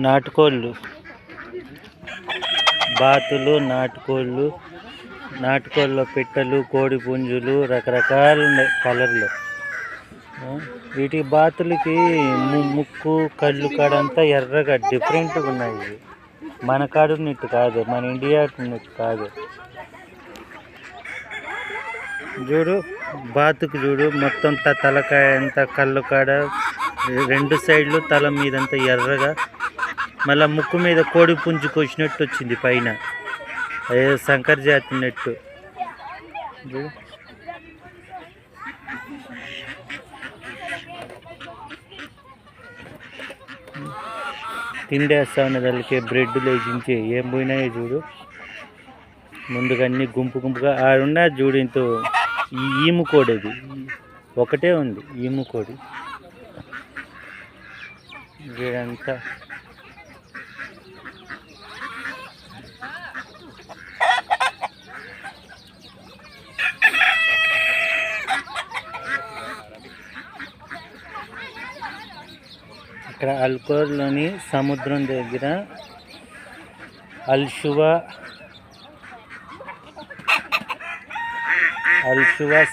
నాటుకోళ్ళు, బాతులు, నాటుకోళ్ళు, నాటుకోళ్ళ పెట్టెలు, కోడి పుంజులు రకరకాలు ఉన్నాయి కలర్లు. వీటికి బాతులకి ముక్కు కళ్ళు కాడంతా ఎర్రగా డిఫరెంట్గా ఉన్నాయి. ఇవి మన కాడ ఉన్నట్టు కాదు, మన ఇండియా ఉన్నట్టు కాదు. చూడు బాతుకు చూడు మొత్తం తలకాయ అంతా కళ్ళు కాడ రెండు సైడ్లు తల మీదంతా ఎర్రగా, మళ్ళీ ముక్కు మీద కోడి పుంజుకు వచ్చినట్టు వచ్చింది పైన, అదే శంకర్ జాతి నెట్టు. తిండేస్తా ఉన్న దానికి బ్రెడ్ లేచించి ఏం పోయినాయో చూడు. ముందుగా అన్ని గుంపు గుంపుగా ఆడున్నా చూడు. ఇంత ఈము కోడి, అది ఒకటే ఉంది ఈము కోడి. వీడంతా ఇక్కడ అల్కోర్లోని సముద్రం దగ్గర అల్షువా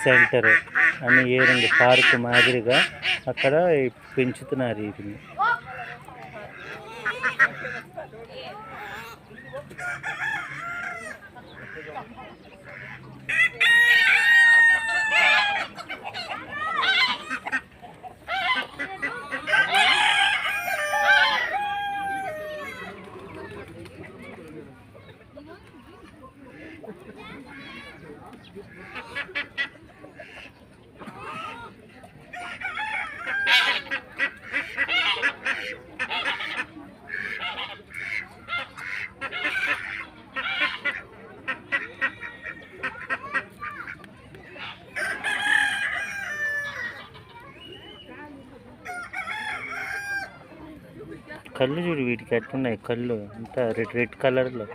సెంటర్ అని ఏరండి పార్క్ మాదిరిగా అక్కడ పెంచుతున్నారు వీటిని. కళ్ళు చూడు వీటికి ఎట్టున్నాయి, కళ్ళు అంతా రెడ్ కలర్లో.